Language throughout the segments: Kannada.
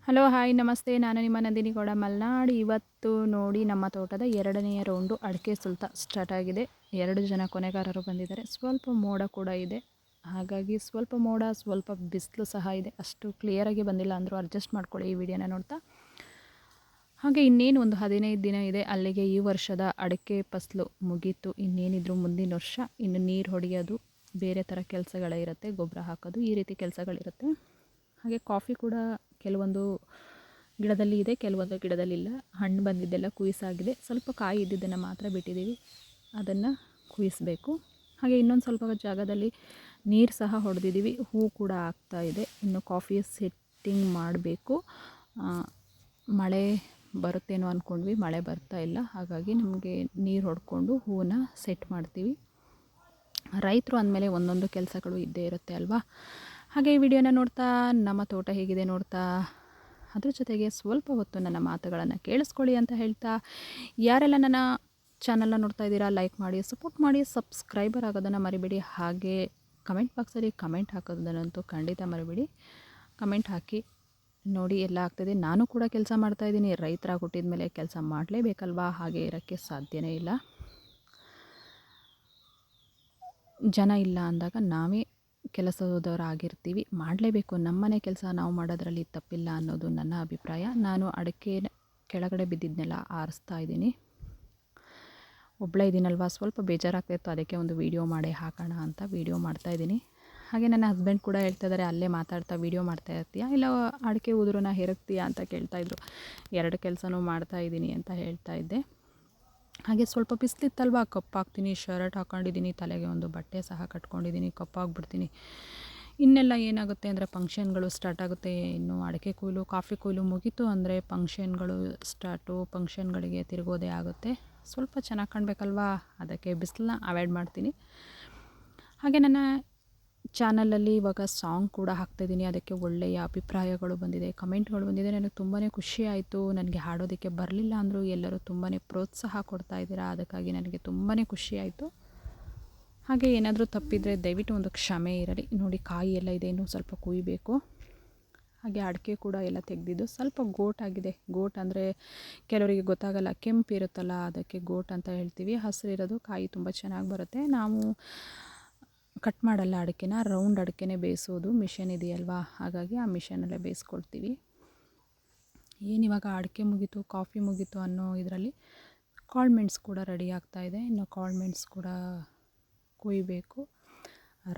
ಹಲೋ ಹಾಯ್ ನಮಸ್ತೆ. ನಾನು ನಿಮ್ಮ ನಂದಿನಿ ಗೌಡ ಮಲ್ನಾಡು. ಇವತ್ತು ನೋಡಿ ನಮ್ಮ ತೋಟದ 2ನೇ ರೌಂಡು ಅಡಿಕೆ ಸುಲ್ತ ಸ್ಟಾರ್ಟ್ ಆಗಿದೆ. 2 ಜನ ಕೊನೆಗಾರರು ಬಂದಿದ್ದಾರೆ. ಸ್ವಲ್ಪ ಮೋಡ ಕೂಡ ಇದೆ, ಹಾಗಾಗಿ ಸ್ವಲ್ಪ ಮೋಡ, ಸ್ವಲ್ಪ ಬಿಸಿಲು ಸಹ ಇದೆ. ಅಷ್ಟು ಕ್ಲಿಯರಾಗಿ ಬಂದಿಲ್ಲ ಅಂದರೂ ಅಡ್ಜಸ್ಟ್ ಮಾಡ್ಕೊಳ್ಳಿ ಈ ವಿಡಿಯೋನ ನೋಡ್ತಾ. ಹಾಗೆ ಇನ್ನೇನು ಒಂದು 15 ದಿನ ಇದೆ ಅಲ್ಲಿಗೆ ಈ ವರ್ಷದ ಅಡಿಕೆ ಫಸಲು ಮುಗೀತು. ಇನ್ನೇನಿದ್ರು ಮುಂದಿನ ವರ್ಷ ಇನ್ನು ನೀರು ಹೊಡೆಯೋದು, ಬೇರೆ ಥರ ಕೆಲಸಗಳೇ ಇರುತ್ತೆ, ಗೊಬ್ಬರ ಹಾಕೋದು, ಈ ರೀತಿ ಕೆಲಸಗಳಿರುತ್ತೆ. ಹಾಗೆ ಕಾಫಿ ಕೂಡ ಕೆಲವೊಂದು ಗಿಡದಲ್ಲಿ ಇದೆ, ಕೆಲವೊಂದು ಗಿಡದಲ್ಲಿಲ್ಲ. ಹಣ್ಣು ಬಂದಿದ್ದೆಲ್ಲ ಕುಯ್ಸಾಗಿದೆ, ಸ್ವಲ್ಪ ಕಾಯಿ ಇದ್ದಿದ್ದನ್ನು ಮಾತ್ರ ಬಿಟ್ಟಿದ್ದೀವಿ, ಅದನ್ನು ಕುಯ್ಯಿಸಬೇಕು. ಹಾಗೆ ಇನ್ನೊಂದು ಸ್ವಲ್ಪ ಜಾಗದಲ್ಲಿ ನೀರು ಸಹ ಹೊಡೆದಿದ್ದೀವಿ, ಹೂ ಕೂಡ ಆಗ್ತಾ ಇದೆ. ಇನ್ನು ಕಾಫಿ ಸೆಟ್ಟಿಂಗ್ ಮಾಡಬೇಕು. ಮಳೆ ಬರುತ್ತೇನೋ ಅಂದ್ಕೊಂಡ್ವಿ, ಮಳೆ ಬರ್ತಾ ಇಲ್ಲ. ಹಾಗಾಗಿ ನಮಗೆ ನೀರು ಹೊಡ್ಕೊಂಡು ಹೂವನ್ನ ಸೆಟ್ ಮಾಡ್ತೀವಿ. ರೈತರು ಅಂದಮೇಲೆ ಒಂದೊಂದು ಕೆಲಸಗಳು ಇದ್ದೇ ಇರುತ್ತೆ ಅಲ್ವಾ. ಹಾಗೆ ಈ ವಿಡಿಯೋನ ನೋಡ್ತಾ ನಮ್ಮ ತೋಟ ಹೇಗಿದೆ ನೋಡ್ತಾ, ಅದ್ರ ಜೊತೆಗೆ ಸ್ವಲ್ಪ ಹೊತ್ತು ನನ್ನ ಮಾತುಗಳನ್ನು ಕೇಳಿಸ್ಕೊಳ್ಳಿ ಅಂತ ಹೇಳ್ತಾ, ಯಾರೆಲ್ಲ ನನ್ನ ಚಾನಲ್ನ ನೋಡ್ತಾ ಇದ್ದೀರಾ ಲೈಕ್ ಮಾಡಿ, ಸಪೋರ್ಟ್ ಮಾಡಿ, ಸಬ್ಸ್ಕ್ರೈಬರ್ ಆಗೋದನ್ನು ಮರಿಬೇಡಿ. ಹಾಗೆ ಕಮೆಂಟ್ ಬಾಕ್ಸಲ್ಲಿ ಕಮೆಂಟ್ ಹಾಕೋದನ್ನಂತೂ ಖಂಡಿತ ಮರಿಬೇಡಿ. ಕಮೆಂಟ್ ಹಾಕಿ ನೋಡಿ ಎಲ್ಲ ಆಗ್ತದೆ. ನಾನು ಕೂಡ ಕೆಲಸ ಮಾಡ್ತಾಯಿದ್ದೀನಿ, ರೈತರಾಗಿ ಹುಟ್ಟಿದ ಮೇಲೆ ಕೆಲಸ ಮಾಡಲೇಬೇಕಲ್ವಾ, ಹಾಗೆ ಇರೋಕ್ಕೆ ಸಾಧ್ಯವೇ ಇಲ್ಲ. ಜನ ಇಲ್ಲ ಅಂದಾಗ ನಾವೇ ಕೆಲಸದವರಾಗಿರ್ತೀವಿ, ಮಾಡಲೇಬೇಕು. ನಮ್ಮನೆ ಕೆಲಸ ನಾವು ಮಾಡೋದ್ರಲ್ಲಿ ತಪ್ಪಿಲ್ಲ ಅನ್ನೋದು ನನ್ನ ಅಭಿಪ್ರಾಯ. ನಾನು ಅಡಿಕೆ ಕೆಳಗಡೆ ಬಿದ್ದಿದ್ದನ್ನೆಲ್ಲ ಆರಿಸ್ತಾ ಇದ್ದೀನಿ. ಒಬ್ಬಳೇ ಇದ್ದೀನಲ್ವ, ಸ್ವಲ್ಪ ಬೇಜಾರಾಗ್ತಾಯಿತ್ತು, ಅದಕ್ಕೆ ಒಂದು ವೀಡಿಯೋ ಮಾಡಿ ಹಾಕೋಣ ಅಂತ ವೀಡಿಯೋ ಮಾಡ್ತಾಯಿದ್ದೀನಿ. ಹಾಗೆ ನನ್ನ ಹಸ್ಬೆಂಡ್ ಕೂಡ ಹೇಳ್ತಾ ಇದ್ದಾರೆ, ಅಲ್ಲೇ ಮಾತಾಡ್ತಾ ವೀಡಿಯೋ ಮಾಡ್ತಾ ಇರ್ತೀಯಾ ಇಲ್ಲ ಅಡಿಕೆ ಉದುರನ್ನ ಹೆರಗ್ತೀಯಾ ಅಂತ ಕೇಳ್ತಾಯಿದ್ರು. 2 ಕೆಲಸನೂ ಮಾಡ್ತಾಯಿದ್ದೀನಿ ಅಂತ ಹೇಳ್ತಾ ಇದ್ದೆ. ಹಾಗೆ ಸ್ವಲ್ಪ ಬಿಸಿಲಿತ್ತಲ್ವ, ಕಪ್ಪಾಗ್ತೀನಿ, ಶರ್ಟ್ ಹಾಕ್ಕೊಂಡಿದ್ದೀನಿ, ತಲೆಗೆ ಒಂದು ಬಟ್ಟೆ ಸಹ ಕಟ್ಕೊಂಡಿದ್ದೀನಿ, ಕಪ್ಪಾಗ್ಬಿಡ್ತೀನಿ. ಇನ್ನೆಲ್ಲ ಏನಾಗುತ್ತೆ ಅಂದರೆ ಫಂಕ್ಷನ್ಗಳು ಸ್ಟಾರ್ಟ್ ಆಗುತ್ತೆ. ಇನ್ನು ಅಡಿಕೆ ಕೊಯ್ಲು, ಕಾಫಿ ಕೊಯ್ಲು ಮುಗೀತು ಅಂದರೆ ಫಂಕ್ಷನ್ಗಳು ಸ್ಟಾರ್ಟು. ಫಂಕ್ಷನ್ಗಳಿಗೆ ತಿರುಗೋದೇ ಆಗುತ್ತೆ. ಸ್ವಲ್ಪ ಚೆನ್ನಾಗಿ ಕಾಣಬೇಕಲ್ವಾ, ಅದಕ್ಕೆ ಬಿಸಿಲನ್ನ ಅವಾಯ್ಡ್ ಮಾಡ್ತೀನಿ. ಹಾಗೆ ನನ್ನ ಚಾನಲಲ್ಲಿ ಇವಾಗ ಸಾಂಗ್ ಕೂಡ ಹಾಕ್ತಾಯಿದ್ದೀನಿ, ಅದಕ್ಕೆ ಒಳ್ಳೆಯ ಅಭಿಪ್ರಾಯಗಳು ಬಂದಿದೆ, ಕಮೆಂಟ್ಗಳು ಬಂದಿದೆ. ನನಗೆ ತುಂಬಾ ಖುಷಿ ಆಯಿತು. ನನಗೆ ಹಾಡೋದಕ್ಕೆ ಬರಲಿಲ್ಲ ಅಂದರೂ ಎಲ್ಲರೂ ತುಂಬಾ ಪ್ರೋತ್ಸಾಹ ಕೊಡ್ತಾ ಇದ್ದೀರಾ, ಅದಕ್ಕಾಗಿ ನನಗೆ ತುಂಬಾ ಖುಷಿ ಆಯಿತು. ಹಾಗೆ ಏನಾದರೂ ತಪ್ಪಿದರೆ ದಯವಿಟ್ಟು ಒಂದು ಕ್ಷಮೆ ಇರಲಿ. ನೋಡಿ ಕಾಯಿ ಎಲ್ಲ ಇದೆ, ಇನ್ನೂ ಸ್ವಲ್ಪ ಕುಯ್ಬೇಕು. ಹಾಗೆ ಅಡಿಕೆ ಕೂಡ ಎಲ್ಲ ತೆಗೆದಿದ್ದು ಸ್ವಲ್ಪ ಗೋಟಾಗಿದೆ. ಗೋಟ್ ಅಂದರೆ ಕೆಲವರಿಗೆ ಗೊತ್ತಾಗಲ್ಲ, ಕೆಂಪು ಇರುತ್ತಲ್ಲ ಅದಕ್ಕೆ ಗೋಟ್ ಅಂತ ಹೇಳ್ತೀವಿ. ಹಸಿರಿರೋದು ಕಾಯಿ ತುಂಬ ಚೆನ್ನಾಗಿ ಬರುತ್ತೆ. ನಾವು ಕಟ್ ಮಾಡಲ್ಲ ಅಡಿಕೆನ, ರೌಂಡ್ ಅಡಿಕೆನೇ ಬೇಯಿಸೋದು. ಮಿಷನ್ ಇದೆಯಲ್ವಾ, ಹಾಗಾಗಿ ಆ ಮಿಷನಲ್ಲೇ ಬೇಯಿಸ್ಕೊಳ್ತೀವಿ. ಏನಿವಾಗ ಅಡಿಕೆ ಮುಗೀತು, ಕಾಫಿ ಮುಗೀತು ಅನ್ನೋ ಇದರಲ್ಲಿ ಕಾಳ್ಮೆಣ್ಸು ಕೂಡ ರೆಡಿ ಆಗ್ತಾಯಿದೆ. ಇನ್ನು ಕಾಳ್ಮೆಣ್ಸು ಕೂಡ ಕುಯ್ಬೇಕು.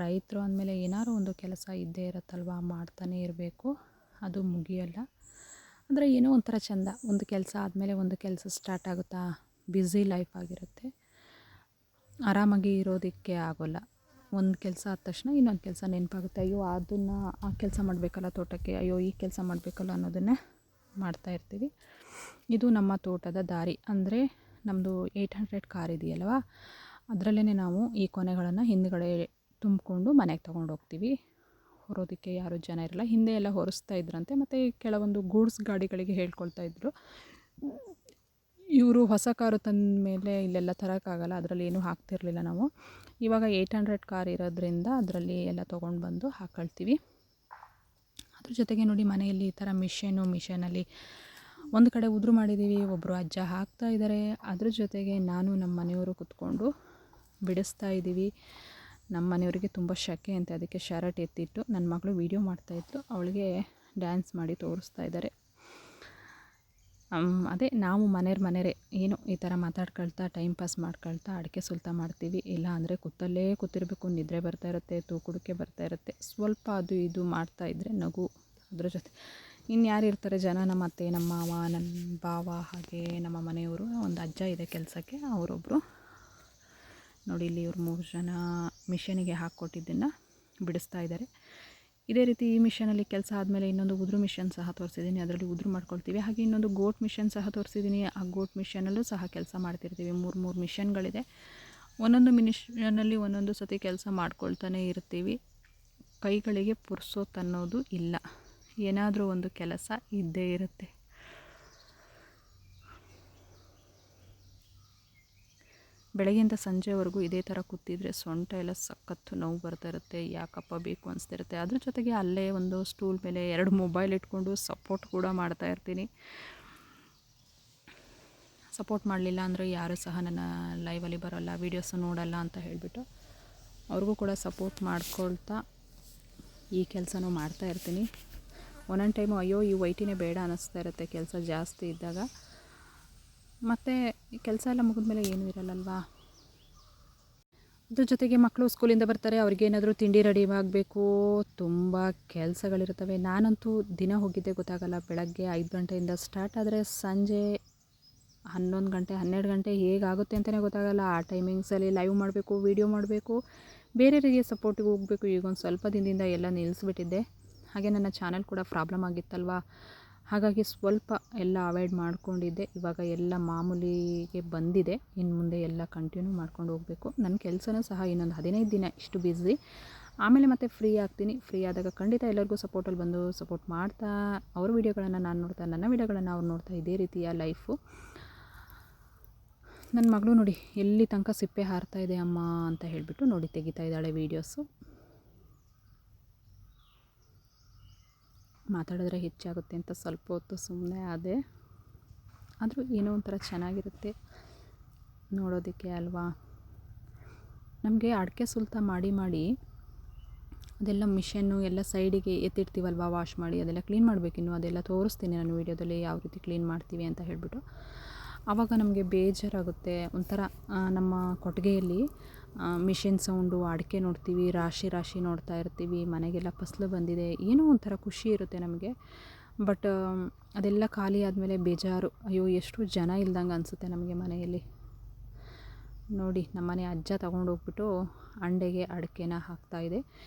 ರೈತರು ಅಂದಮೇಲೆ ಏನಾದ್ರು ಒಂದು ಕೆಲಸ ಇದ್ದೇ ಇರುತ್ತಲ್ವ, ಮಾಡ್ತಾನೇ ಇರಬೇಕು, ಅದು ಮುಗಿಯಲ್ಲ. ಅಂದರೆ ಏನೋ ಒಂಥರ ಚೆಂದ, ಒಂದು ಕೆಲಸ ಆದಮೇಲೆ ಒಂದು ಕೆಲಸ ಸ್ಟಾರ್ಟ್ ಆಗುತ್ತಾ, ಬ್ಯುಸಿ ಲೈಫ್ ಆಗಿರುತ್ತೆ, ಆರಾಮಾಗಿ ಇರೋದಕ್ಕೆ ಆಗೋಲ್ಲ. ಒಂದು ಕೆಲಸ ಆದ ತಕ್ಷಣ ಇನ್ನೊಂದು ಕೆಲಸ ನೆನಪಾಗುತ್ತೆ. ಅಯ್ಯೋ ಅದನ್ನು ಆ ಕೆಲಸ ಮಾಡಬೇಕಲ್ಲ ತೋಟಕ್ಕೆ, ಅಯ್ಯೋ ಈ ಕೆಲಸ ಮಾಡಬೇಕಲ್ಲ ಅನ್ನೋದನ್ನೇ ಮಾಡ್ತಾಯಿರ್ತೀವಿ. ಇದು ನಮ್ಮ ತೋಟದ ದಾರಿ. ಅಂದರೆ ನಮ್ಮದು 800 ಕಾರ್ ಇದೆಯಲ್ವ, ಅದರಲ್ಲೇ ನಾವು ಈ ಕೊನೆಗಳನ್ನು ಹಿಂದುಗಡೆ ತುಂಬಿಕೊಂಡು ಮನೆಗೆ ತೊಗೊಂಡೋಗ್ತೀವಿ. ಹೊರೋದಕ್ಕೆ ಯಾರೂ ಜನ ಇರಲ್ಲ. ಹಿಂದೆ ಎಲ್ಲ ಹೊರಿಸ್ತಾ ಇದ್ರಂತೆ, ಮತ್ತು ಕೆಲವೊಂದು ಗೂಡ್ಸ್ ಗಾಡಿಗಳಿಗೆ ಹೇಳ್ಕೊಳ್ತಾ ಇದ್ದರು. ಇವರು ಹೊಸ ಕಾರು ತಂದ ಮೇಲೆ ಇಲ್ಲೆಲ್ಲ ತರೋಕ್ಕಾಗಲ್ಲ, ಅದರಲ್ಲಿ ಏನೂ ಹಾಕ್ತಿರ್ಲಿಲ್ಲ ನಾವು. ಇವಾಗ 800 ಕಾರ್ ಇರೋದ್ರಿಂದ ಅದರಲ್ಲಿ ಎಲ್ಲ ತೊಗೊಂಡು ಬಂದು ಹಾಕ್ಕೊಳ್ತೀವಿ. ಅದ್ರ ಜೊತೆಗೆ ನೋಡಿ ಮನೆಯಲ್ಲಿ ಈ ಥರ ಮಿಷನಲ್ಲಿ ಒಂದು ಕಡೆ ಉದುರು ಮಾಡಿದ್ದೀವಿ, ಒಬ್ಬರು ಅಜ್ಜ ಹಾಕ್ತಾ ಇದ್ದಾರೆ. ಅದ್ರ ಜೊತೆಗೆ ನಾನು ನಮ್ಮ ಮನೆಯವರು ಕೂತ್ಕೊಂಡು ಬಿಡಿಸ್ತಾ ಇದ್ದೀವಿ. ನಮ್ಮ ಮನೆಯವರಿಗೆ ತುಂಬ ಶೆಕೆ ಅಂತೆ, ಅದಕ್ಕೆ ಶರ್ಟ್ ಎತ್ತಿಟ್ಟು ನನ್ನ ಮಗಳು ವೀಡಿಯೋ ಮಾಡ್ತಾಯಿತ್ತು, ಅವಳಿಗೆ ಡ್ಯಾನ್ಸ್ ಮಾಡಿ ತೋರಿಸ್ತಾ ಇದ್ದಾರೆ. ಅದೇ ನಾವು ಮನೆಯವ್ರೆ ಏನು ಈ ಥರ ಮಾತಾಡ್ಕೊಳ್ತಾ ಟೈಮ್ ಪಾಸ್ ಮಾಡ್ಕೊಳ್ತಾ ಅಡಿಕೆ ಸುಲ್ತ ಮಾಡ್ತೀವಿ. ಇಲ್ಲ ಅಂದರೆ ಕೂತಲ್ಲೇ ಕೂತಿರಬೇಕು, ನಿದ್ರೆ ಬರ್ತಾ ಇರುತ್ತೆ, ತೂಕುಡಿಕೆ ಬರ್ತಾ ಇರುತ್ತೆ. ಸ್ವಲ್ಪ ಅದು ಇದು ಮಾಡ್ತಾಯಿದ್ರೆ ನಗು. ಅದ್ರ ಜೊತೆ ಇನ್ಯಾರು ಇರ್ತಾರೆ ಜನ, ನಮ್ಮ ಅತ್ತೆ, ನಮ್ಮ ಮಾವ, ನನ್ನ ಭಾವ, ಹಾಗೆ ನಮ್ಮ ಮನೆಯವರು. ಒಂದು ಅಜ್ಜ ಇದೆ ಕೆಲಸಕ್ಕೆ, ಅವರೊಬ್ಬರು. ನೋಡಿ ಇಲ್ಲಿ ಇವ್ರು 3 ಜನ ಮಿಷನಿಗೆ ಹಾಕ್ಕೊಟ್ಟಿದ್ದನ್ನು ಬಿಡಿಸ್ತಾ ಇದ್ದಾರೆ. ಇದೇ ರೀತಿ ಈ ಮಿಷನಲ್ಲಿ ಕೆಲಸ ಆದಮೇಲೆ ಇನ್ನೊಂದು ಉದುರು ಮಿಷನ್ ಸಹ ತೋರಿಸಿದ್ದೀನಿ, ಅದರಲ್ಲಿ ಉದುರು ಮಾಡ್ಕೊಳ್ತೀವಿ. ಹಾಗೆ ಇನ್ನೊಂದು ಗೋಟ್ ಮಿಷನ್ ಸಹ ತೋರಿಸಿದ್ದೀನಿ, ಆ ಗೋಟ್ ಮಿಷನಲ್ಲೂ ಸಹ ಕೆಲಸ ಮಾಡ್ತಿರ್ತೀವಿ. 3 ಮಿಷನ್ಗಳಿದೆ. ಒಂದೊಂದು ಮಿಷನಲ್ಲಿ ಒಂದೊಂದು ಸತಿ ಕೆಲಸ ಮಾಡ್ಕೊಳ್ತಾನೆ ಇರ್ತೀವಿ. ಕೈಗಳಿಗೆ ಪುರ್ಸೋತನ್ನೋದು ಇಲ್ಲ, ಏನಾದರೂ ಒಂದು ಕೆಲಸ ಇದ್ದೇ ಇರುತ್ತೆ. ಬೆಳಗ್ಗೆಯಿಂದ ಸಂಜೆವರೆಗೂ ಇದೇ ಥರ ಕೂತಿದ್ರೆ ಸೊಂಟ ಎಲ್ಲ ಸಖತ್ತು ನೋವು ಬರ್ತಾ ಇರುತ್ತೆ, ಯಾಕಪ್ಪ ಬೇಕು ಅನಿಸ್ತಿರುತ್ತೆ. ಅದ್ರ ಜೊತೆಗೆ ಅಲ್ಲೇ ಒಂದು ಸ್ಟೂಲ್ ಮೇಲೆ 2 ಮೊಬೈಲ್ ಇಟ್ಕೊಂಡು ಸಪೋರ್ಟ್ ಕೂಡ ಮಾಡ್ತಾ ಇರ್ತೀನಿ. ಸಪೋರ್ಟ್ ಮಾಡಲಿಲ್ಲ ಅಂದರೆ ಯಾರೂ ಸಹ ನನ್ನ ಲೈವಲ್ಲಿ ಬರೋಲ್ಲ, ವೀಡಿಯೋಸು ನೋಡಲ್ಲ ಅಂತ ಹೇಳಿಬಿಟ್ಟು ಅವ್ರಿಗೂ ಕೂಡ ಸಪೋರ್ಟ್ ಮಾಡ್ಕೊಳ್ತಾ ಈ ಕೆಲಸನೂ ಮಾಡ್ತಾ ಇರ್ತೀನಿ. ಒಂದೊಂದು ಟೈಮು ಅಯ್ಯೋ ಈ ವೈಟಿನೇ ಬೇಡ ಅನ್ನಿಸ್ತಾ ಇರುತ್ತೆ ಕೆಲಸ ಜಾಸ್ತಿ ಇದ್ದಾಗ. ಮತ್ತು ಕೆಲಸ ಎಲ್ಲ ಮುಗಿದ್ಮೇಲೆ ಏನೂ ಇರಲ್ಲಲ್ವಾ. ಅದ್ರ ಜೊತೆಗೆ ಮಕ್ಕಳು ಸ್ಕೂಲಿಂದ ಬರ್ತಾರೆ, ಅವ್ರಿಗೇನಾದರೂ ತಿಂಡಿ ರೆಡಿ ಆಗಬೇಕು, ತುಂಬ ಕೆಲಸಗಳಿರ್ತವೆ. ನಾನಂತೂ ದಿನ ಹೋಗಿದ್ದೆ ಗೊತ್ತಾಗಲ್ಲ. ಬೆಳಗ್ಗೆ 5 ಗಂಟೆಯಿಂದ ಸ್ಟಾರ್ಟ್ ಆದರೆ ಸಂಜೆ 11 ಗಂಟೆ 12 ಗಂಟೆ ಹೇಗಾಗುತ್ತೆ ಅಂತಲೇ ಗೊತ್ತಾಗಲ್ಲ. ಆ ಟೈಮಿಂಗ್ಸಲ್ಲಿ ಲೈವ್ ಮಾಡಬೇಕು, ವೀಡಿಯೋ ಮಾಡಬೇಕು, ಬೇರೆಯವರಿಗೆ ಸಪೋರ್ಟಿಗೆ ಹೋಗಬೇಕು. ಈಗ ಒಂದು ಸ್ವಲ್ಪ ದಿನದಿಂದ ಎಲ್ಲ ನಿಲ್ಲಿಸ್ಬಿಟ್ಟಿದ್ದೆ. ಹಾಗೆ ನನ್ನ ಚಾನಲ್ ಕೂಡ ಪ್ರಾಬ್ಲಮ್ ಆಗಿತ್ತಲ್ವ, ಹಾಗಾಗಿ ಸ್ವಲ್ಪ ಎಲ್ಲ ಅವಾಯ್ಡ್ ಮಾಡ್ಕೊಂಡಿದ್ದೆ. ಇವಾಗ ಎಲ್ಲ ಮಾಮೂಲಿಗೆ ಬಂದಿದೆ. ಇನ್ನು ಮುಂದೆ ಎಲ್ಲ ಕಂಟಿನ್ಯೂ ಮಾಡ್ಕೊಂಡು ಹೋಗಬೇಕು. ನನ್ನ ಕೆಲಸನೂ ಸಹ ಇನ್ನೊಂದು 15 ದಿನ ಇಷ್ಟು ಬ್ಯುಸಿ, ಆಮೇಲೆ ಮತ್ತೆ ಫ್ರೀ ಆಗ್ತೀನಿ. ಫ್ರೀ ಆದಾಗ ಖಂಡಿತ ಎಲ್ಲರಿಗೂ ಸಪೋರ್ಟಲ್ಲಿ ಬಂದು ಸಪೋರ್ಟ್ ಮಾಡ್ತಾ, ಅವ್ರ ವೀಡಿಯೋಗಳನ್ನು ನಾನು ನೋಡ್ತಾ, ನನ್ನ ವೀಡಿಯೋಗಳನ್ನು ಅವ್ರು ನೋಡ್ತಾ, ಇದೇ ರೀತಿಯ ಲೈಫು. ನನ್ನ ಮಗಳು ನೋಡಿ ಎಲ್ಲಿ ತನಕ ಸಿಪ್ಪೆ ಹಾರ್ತಾ ಇದೆ ಅಮ್ಮ ಅಂತ ಹೇಳಿಬಿಟ್ಟು ನೋಡಿ ತೆಗಿತಾ ಇದ್ದಾಳೆ ವೀಡಿಯೋಸು. ಮಾತಾಡಿದ್ರೆ ಹೆಚ್ಚಾಗುತ್ತೆ ಅಂತ ಸ್ವಲ್ಪ ಹೊತ್ತು ಸುಮ್ಮನೆ ಆದೆ. ಆದರೂ ಏನೋ ಒಂಥರ ಚೆನ್ನಾಗಿರುತ್ತೆ ನೋಡೋದಕ್ಕೆ ಅಲ್ವಾ. ನಮಗೆ ಅಡಿಕೆ ಸುಲ್ತ ಮಾಡಿ ಮಾಡಿ ಅದೆಲ್ಲ ಮಿಷನ್ನು ಎಲ್ಲ ಸೈಡಿಗೆ ಎತ್ತಿಡ್ತೀವಲ್ವ, ವಾಶ್ ಮಾಡಿ ಅದೆಲ್ಲ ಕ್ಲೀನ್ ಮಾಡಬೇಕಿನ್ನು. ಅದೆಲ್ಲ ತೋರಿಸ್ತೀನಿ ನಾನು ವೀಡಿಯೋದಲ್ಲಿ ಯಾವ ರೀತಿ ಕ್ಲೀನ್ ಮಾಡ್ತೀವಿ ಅಂತ ಹೇಳಿಬಿಟ್ಟು. ಆವಾಗ ನಮಗೆ ಬೇಜಾರಾಗುತ್ತೆ ಒಂಥರ. ನಮ್ಮ ಕೊಟ್ಟಿಗೆಯಲ್ಲಿ ಮಿಷಿನ್ ಸೌಂಡು, ಅಡಿಕೆ ನೋಡ್ತೀವಿ, ರಾಶಿ ರಾಶಿ ನೋಡ್ತಾ ಇರ್ತೀವಿ, ಮನೆಗೆಲ್ಲ ಫಸಲು ಬಂದಿದೆ, ಏನೋ ಒಂಥರ ಖುಷಿ ಇರುತ್ತೆ ನಮಗೆ. ಬಟ್ ಅದೆಲ್ಲ ಖಾಲಿ ಆದಮೇಲೆ ಬೇಜಾರು, ಅಯ್ಯೋ ಎಷ್ಟು ಜನ ಇಲ್ದಂಗೆ ಅನಿಸುತ್ತೆ ನಮಗೆ ಮನೆಯಲ್ಲಿ. ನೋಡಿ ನಮ್ಮನೆ ಅಜ್ಜ ತೊಗೊಂಡೋಗ್ಬಿಟ್ಟು ಅಂಡೆಗೆ ಅಡಿಕೆನ ಹಾಕ್ತಾಯಿದೆ.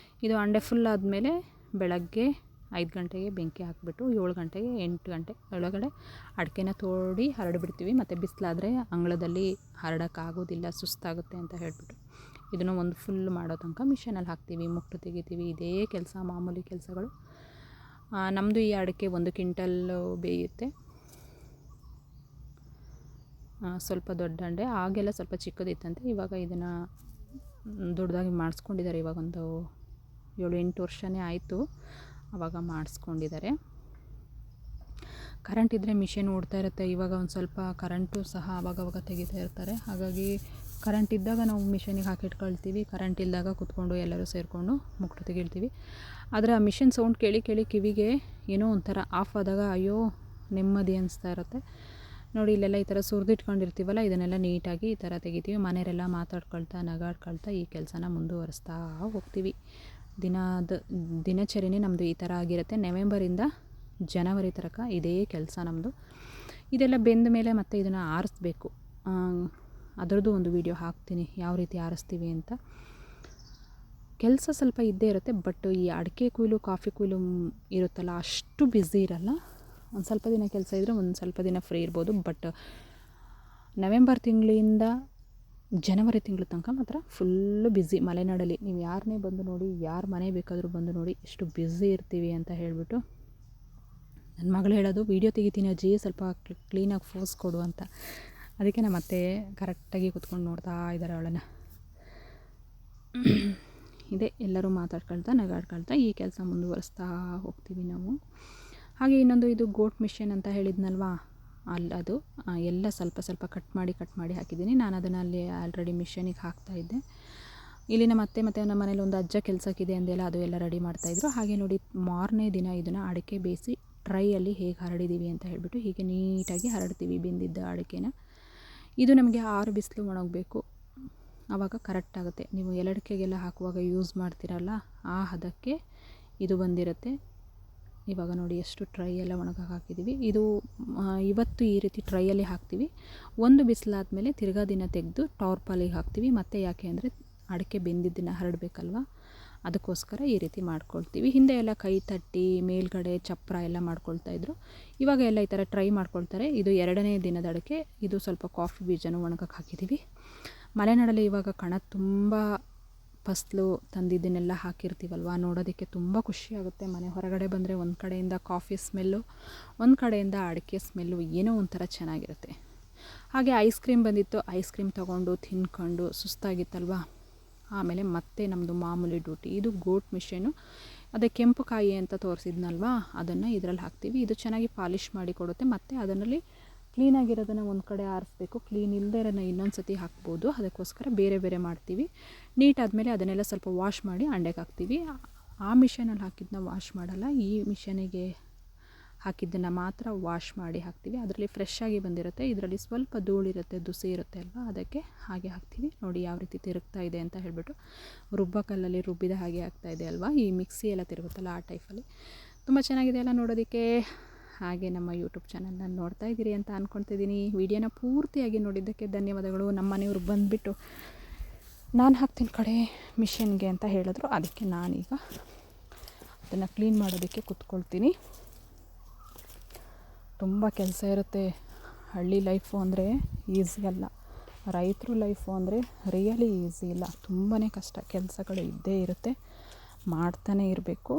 ಇದು ಅಂಡೆ ಫುಲ್ ಆದಮೇಲೆ ಬೆಳಗ್ಗೆ 5 ಗಂಟೆಗೆ ಬೆಂಕಿ ಹಾಕಿಬಿಟ್ಟು 7 ಗಂಟೆಗೆ 8 ಗಂಟೆ ಒಳಗಡೆ ಅಡಿಕೆನ ತೋಡಿ ಹರಡಿಬಿಡ್ತೀವಿ. ಮತ್ತು ಬಿಸಿಲಾದರೆ ಅಂಗಳದಲ್ಲಿ ಹರಡೋಕ್ಕಾಗೋದಿಲ್ಲ, ಸುಸ್ತಾಗುತ್ತೆ ಅಂತ ಹೇಳಿಬಿಟ್ಟು ಇದನ್ನು ಒಂದು ಫುಲ್ ಮಾಡೋ ತನಕ ಮಿಷನಲ್ಲಿ ಹಾಕ್ತೀವಿ, ಮುಟ್ಟು ತೆಗಿತೀವಿ. ಇದೇ ಕೆಲಸ, ಮಾಮೂಲಿ ಕೆಲಸಗಳು. ನಮ್ಮದು ಈ ಅಡಿಕೆ 1 ಕ್ವಿಂಟಲ್ಲು ಬೇಯುತ್ತೆ. ಸ್ವಲ್ಪ ದೊಡ್ಡ ಅಂಡೆ, ಆಗೆಲ್ಲ ಸ್ವಲ್ಪ ಚಿಕ್ಕದಿತ್ತಂತೆ. ಇವಾಗ ಇದನ್ನು ದೊಡ್ಡದಾಗಿ ಮಾಡಿಸ್ಕೊಂಡಿದ್ದಾರೆ. ಇವಾಗ ಒಂದು 7-8 ವರ್ಷನೇ ಆಯಿತು ಆವಾಗ ಮಾಡಿಸ್ಕೊಂಡಿದ್ದಾರೆ. ಕರೆಂಟ್ ಇದ್ದರೆ ಮಿಷಿನ್ ಓಡ್ತಾ ಇರುತ್ತೆ. ಇವಾಗ ಒಂದು ಸ್ವಲ್ಪ ಕರೆಂಟು ಸಹ ಆವಾಗವಾಗ ತೆಗಿತಾ ಇರ್ತಾರೆ. ಹಾಗಾಗಿ ಕರೆಂಟ್ ಇದ್ದಾಗ ನಾವು ಮಿಷಿನಿಗೆ ಹಾಕಿಟ್ಕೊಳ್ತೀವಿ, ಕರೆಂಟ್ ಇಲ್ಲದಾಗ ಕೂತ್ಕೊಂಡು ಎಲ್ಲರೂ ಸೇರಿಕೊಂಡು ಮುಕ್ಳು ತೆಗಿಳ್ತೀವಿ. ಆದರೆ ಆ ಮಿಷಿನ್ ಸೌಂಡ್ ಕೇಳಿ ಕೇಳಿ ಕಿವಿಗೆ ಏನೋ ಒಂಥರ ಆಫ್ ಆದಾಗ ಅಯ್ಯೋ ನೆಮ್ಮದಿ ಅನಿಸ್ತಾ ಇರುತ್ತೆ. ನೋಡಿ ಇಲ್ಲೆಲ್ಲ ಈ ಥರ ಸುರಿದಿಟ್ಕೊಂಡಿರ್ತೀವಲ್ಲ, ಇದನ್ನೆಲ್ಲ ನೀಟಾಗಿ ಈ ಥರ ತೆಗಿತೀವಿ. ಮನೆಯವರೆಲ್ಲ ಮಾತಾಡ್ಕೊಳ್ತಾ ನಗಾಡ್ಕೊಳ್ತಾ ಈ ಕೆಲಸನ ಮುಂದುವರಿಸ್ತಾ ಹೋಗ್ತೀವಿ. ದಿನಚರಿನೇ ನಮ್ಮದು ಈ ಥರ ಆಗಿರುತ್ತೆ. ನವೆಂಬರಿಂದ ಜನವರಿ ತನಕ ಇದೇ ಕೆಲಸ ನಮ್ಮದು. ಇದೆಲ್ಲ ಬೆಂದ ಮೇಲೆ ಮತ್ತೆ ಇದನ್ನು ಆರಿಸ್ಬೇಕು. ಅದರದ್ದು ಒಂದು ವಿಡಿಯೋ ಹಾಕ್ತೀನಿ, ಯಾವ ರೀತಿ ಆರಿಸ್ತೀವಿ ಅಂತ. ಕೆಲಸ ಸ್ವಲ್ಪ ಇದ್ದೇ ಇರುತ್ತೆ. ಬಟ್ ಈ ಅಡಿಕೆ ಕುಯ್ಲು, ಕಾಫಿ ಕುಯ್ಲು ಇರುತ್ತಲ್ಲ, ಅಷ್ಟು ಬ್ಯುಸಿ ಇರಲ್ಲ. ಒಂದು ಸ್ವಲ್ಪ ದಿನ ಕೆಲಸ ಇದ್ದರೆ ಒಂದು ಸ್ವಲ್ಪ ದಿನ ಫ್ರೀ ಇರ್ಬೋದು. ಬಟ್ ನವೆಂಬರ್ ತಿಂಗಳಿಂದ ಜನವರಿ ತಿಂಗಳ ತನಕ ಮಾತ್ರ ಫುಲ್ಲು ಬ್ಯುಸಿ. ಮಲೆನಾಡಲ್ಲಿ ನೀವು ಯಾರನ್ನೇ ಬಂದು ನೋಡಿ, ಯಾರ ಮನೆ ಬೇಕಾದರೂ ಬಂದು ನೋಡಿ ಎಷ್ಟು ಬ್ಯುಸಿ ಇರ್ತೀವಿ ಅಂತ ಹೇಳಿಬಿಟ್ಟು. ನನ್ನ ಮಗಳು ಹೇಳೋದು, ವೀಡಿಯೋ ತೆಗಿತೀನಿ ಅಜ್ಜಿ, ಸ್ವಲ್ಪ ಕ್ಲೀನಾಗಿ ಫೋಸ್ ಕೊಡು ಅಂತ. ಅದಕ್ಕೆ ನಮ್ಮ ಅತ್ತೆ ಕರೆಕ್ಟಾಗಿ ಕೂತ್ಕೊಂಡು ನೋಡ್ತಾ ಇದ್ದಾರೆ ಅವಳನ್ನು. ಇದೇ ಎಲ್ಲರೂ ಮಾತಾಡ್ಕೊಳ್ತಾ ನಗಾಡ್ಕೊಳ್ತಾ ಈ ಕೆಲಸ ಮುಂದುವರಿಸ್ತಾ ಹೋಗ್ತೀವಿ ನಾವು. ಹಾಗೆ ಇನ್ನೊಂದು ಇದು ಗೋಟ್ ಮಿಷನ್ ಅಂತ ಹೇಳಿದ್ನಲ್ವಾ, ಅದು ಎಲ್ಲ ಸ್ವಲ್ಪ ಸ್ವಲ್ಪ ಕಟ್ ಮಾಡಿ ಹಾಕಿದ್ದೀನಿ. ನಾನು ಅದನ್ನು ಅಲ್ಲಿ ಆಲ್ರೆಡಿ ಮಿಷನಿಗೆ ಹಾಕ್ತಾಯಿದ್ದೆ. ಇಲ್ಲಿ ನಮ್ಮ ಅತ್ತೆ ಮತ್ತು ನಮ್ಮ ಮನೇಲಿ ಒಂದು ಅಜ್ಜ ಕೆಲಸಕ್ಕಿದೆ ಅಂದೆಲ್ಲ, ಅದು ಎಲ್ಲ ರೆಡಿ ಮಾಡ್ತಾಯಿದ್ರು. ಹಾಗೆ ನೋಡಿ ಮಾರನೇ ದಿನ ಇದನ್ನು ಅಡಿಕೆ ಬೇಯಿಸಿ ಟ್ರೈಯಲ್ಲಿ ಹೇಗೆ ಹರಡಿದ್ದೀವಿ ಅಂತ ಹೇಳಿಬಿಟ್ಟು ಹೀಗೆ ನೀಟಾಗಿ ಹರಡ್ತೀವಿ ಬೆಂದಿದ್ದ ಅಡಿಕೆನ. ಇದು ನಮಗೆ 6 ಬಿಸಿಲು ಒಣಗಬೇಕು, ಆವಾಗ ಕರೆಕ್ಟ್ ಆಗುತ್ತೆ. ನೀವು ಎಲಡಿಕೆಗೆಲ್ಲ ಹಾಕುವಾಗ ಯೂಸ್ ಮಾಡ್ತೀರಲ್ಲ, ಆ ಹದಕ್ಕೆ ಇದು ಬಂದಿರುತ್ತೆ. ಇವಾಗ ನೋಡಿ ಎಷ್ಟು ಟ್ರೈ ಎಲ್ಲ ಒಣಗಕ್ಕೆ ಹಾಕಿದ್ದೀವಿ. ಇದು ಇವತ್ತು ಈ ರೀತಿ ಟ್ರೈಯಲ್ಲಿ ಹಾಕ್ತೀವಿ. ಒಂದು ಬಿಸಿಲಾದಮೇಲೆ ತಿರ್ಗಾ ದಿನ ತೆಗೆದು ಟಾರ್ಪಲಿಗೆ ಹಾಕ್ತೀವಿ. ಮತ್ತು ಯಾಕೆ ಅಂದರೆ ಅಡಿಕೆ ಬೆಂದಿದ್ದನ್ನು ಹರಡಬೇಕಲ್ವ, ಅದಕ್ಕೋಸ್ಕರ ಈ ರೀತಿ ಮಾಡ್ಕೊಳ್ತೀವಿ. ಹಿಂದೆ ಎಲ್ಲ ಕೈ ತಟ್ಟಿ ಮೇಲ್ಗಡೆ ಚಪ್ಪರ ಎಲ್ಲ ಮಾಡ್ಕೊಳ್ತಾಯಿದ್ರು. ಇವಾಗ ಎಲ್ಲ ಈ ಥರ ಟ್ರೈ ಮಾಡ್ಕೊಳ್ತಾರೆ. ಇದು 2ನೇ ದಿನದ ಅಡಿಕೆ. ಇದು ಸ್ವಲ್ಪ ಕಾಫಿ ಬೀಜನೂ ಒಣಗಕ್ಕೆ ಹಾಕಿದ್ದೀವಿ. ಮಲೆನಾಡಲ್ಲಿ ಇವಾಗ ಕಣ ತುಂಬ ಫಸಲು ತಂದಿದ್ದನ್ನೆಲ್ಲ ಹಾಕಿರ್ತೀವಲ್ವ, ನೋಡೋದಕ್ಕೆ ತುಂಬ ಖುಷಿಯಾಗುತ್ತೆ. ಮನೆ ಹೊರಗಡೆ ಬಂದರೆ ಒಂದು ಕಡೆಯಿಂದ ಕಾಫಿ ಸ್ಮೆಲ್ಲು, ಒಂದು ಕಡೆಯಿಂದ ಅಡಿಕೆ ಸ್ಮೆಲ್ಲು, ಏನೋ ಒಂಥರ ಚೆನ್ನಾಗಿರುತ್ತೆ. ಹಾಗೆ ಐಸ್ ಕ್ರೀಮ್ ಬಂದಿತ್ತು, ಐಸ್ ಕ್ರೀಮ್ ತೊಗೊಂಡು ತಿನ್ಕೊಂಡು ಸುಸ್ತಾಗಿತ್ತಲ್ವ. ಆಮೇಲೆ ಮತ್ತೆ ನಮ್ಮದು ಮಾಮೂಲಿ ಡ್ಯೂಟಿ. ಇದು ಗೋಟ್ ಮಿಷಿನು, ಅದೇ ಕೆಂಪು ಕಾಯಿ ಅಂತ ತೋರಿಸಿದ್ನಲ್ವ, ಅದನ್ನು ಇದರಲ್ಲಿ ಹಾಕ್ತೀವಿ. ಇದು ಚೆನ್ನಾಗಿ ಪಾಲಿಷ್ ಮಾಡಿ ಕೊಡುತ್ತೆ. ಮತ್ತು ಅದರಲ್ಲಿ ಕ್ಲೀನಾಗಿರೋದನ್ನು ಒಂದು ಕಡೆ ಆರಿಸ್ಬೇಕು, ಕ್ಲೀನ್ ಇಲ್ಲದೇ ಇರೋದನ್ನ ಇನ್ನೊಂದು ಸತಿ ಹಾಕ್ಬೋದು. ಅದಕ್ಕೋಸ್ಕರ ಬೇರೆ ಬೇರೆ ಮಾಡ್ತೀವಿ. ನೀಟಾದಮೇಲೆ ಅದನ್ನೆಲ್ಲ ಸ್ವಲ್ಪ ವಾಶ್ ಮಾಡಿ ಅಂಡೆಗೆ ಹಾಕ್ತೀವಿ. ಆ ಮಿಷನಲ್ಲಿ ಹಾಕಿದ್ದನ್ನ ವಾಶ್ ಮಾಡಲ್ಲ, ಈ ಮಿಷನಿಗೆ ಹಾಕಿದ್ದನ್ನು ಮಾತ್ರ ವಾಶ್ ಮಾಡಿ ಹಾಕ್ತೀವಿ. ಅದರಲ್ಲಿ ಫ್ರೆಶ್ ಆಗಿ ಬಂದಿರುತ್ತೆ. ಇದರಲ್ಲಿ ಸ್ವಲ್ಪ ಧೂಳಿರುತ್ತೆ, ದುಸಿ ಇರುತ್ತೆ ಅಲ್ವಾ, ಅದಕ್ಕೆ ಹಾಗೆ ಹಾಕ್ತೀವಿ. ನೋಡಿ ಯಾವ ರೀತಿ ತಿರುಗ್ತಾ ಇದೆ ಅಂತ ಹೇಳಿಬಿಟ್ಟು, ರುಬ್ಬಕಲ್ಲಲ್ಲಿ ರುಬ್ಬಿದ ಹಾಗೆ ಆಗ್ತಾ ಇದೆ ಅಲ್ವಾ, ಈ ಮಿಕ್ಸಿ ಎಲ್ಲ ತಿರುಗುತ್ತಲ್ಲ ಆ ಟೈಪಲ್ಲಿ. ತುಂಬ ಚೆನ್ನಾಗಿದೆ ಅಲ್ಲ ನೋಡೋದಕ್ಕೆ. ಹಾಗೆ ನಮ್ಮ ಯೂಟ್ಯೂಬ್ ಚಾನಲ್ನ ನೋಡ್ತಾ ಇದ್ದೀರಿ ಅಂತ ಅಂದ್ಕೊಳ್ತಿದ್ದೀನಿ. ವಿಡಿಯೋನ ಪೂರ್ತಿಯಾಗಿ ನೋಡಿದ್ದಕ್ಕೆ ಧನ್ಯವಾದಗಳು. ನಮ್ಮ ಮನೆಯವರು ಬಂದುಬಿಟ್ಟು ನಾನು ಹಾಕ್ತೀನಿ ಕಡೆ ಮಿಷನ್ಗೆ ಅಂತ ಹೇಳಿದ್ರು, ಅದಕ್ಕೆ ನಾನೀಗ ಅದನ್ನು ಕ್ಲೀನ್ ಮಾಡೋದಕ್ಕೆ ಕೂತ್ಕೊಳ್ತೀನಿ. ತುಂಬ ಕೆಲಸ ಇರುತ್ತೆ. ಹಳ್ಳಿ ಲೈಫು ಅಂದರೆ ಈಸಿ ಅಲ್ಲ, ರೈತರು ಲೈಫು ಅಂದರೆ ರಿಯಲಿ ಈಸಿ ಇಲ್ಲ, ತುಂಬಾ ಕಷ್ಟ. ಕೆಲಸಗಳು ಇದ್ದೇ ಇರುತ್ತೆ, ಮಾಡ್ತಾನೇ ಇರಬೇಕು.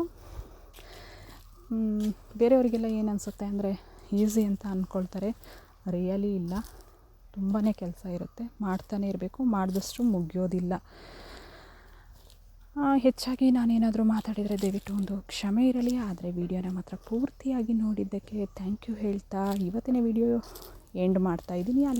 ಬೇರೆಯವರಿಗೆಲ್ಲ ಏನು ಅನಿಸುತ್ತೆ ಅಂದರೆ ಈಸಿ ಅಂತ ಅಂದ್ಕೊಳ್ತಾರೆ, ರಿಯಲಿ ಇಲ್ಲ, ತುಂಬಾ ಕೆಲಸ ಇರುತ್ತೆ, ಮಾಡ್ತಾನೇ ಇರಬೇಕು, ಮಾಡಿದಷ್ಟು ಮುಗಿಯೋದಿಲ್ಲ. ಹೆಚ್ಚಾಗಿ ನಾನೇನಾದರೂ ಮಾತಾಡಿದರೆ ದಯವಿಟ್ಟು ಒಂದು ಕ್ಷಮೆ ಇರಲಿ. ಆದರೆ ವಿಡಿಯೋನ ಮಾತ್ರ ಪೂರ್ತಿಯಾಗಿ ನೋಡಿದ್ದಕ್ಕೆ ಥ್ಯಾಂಕ್ ಯು ಹೇಳ್ತಾ ಇವತ್ತಿನ ವಿಡಿಯೋ ಎಂಡ್ ಮಾಡ್ತಾಯಿದ್ದೀನಿ. ಅಲ್ಲಿ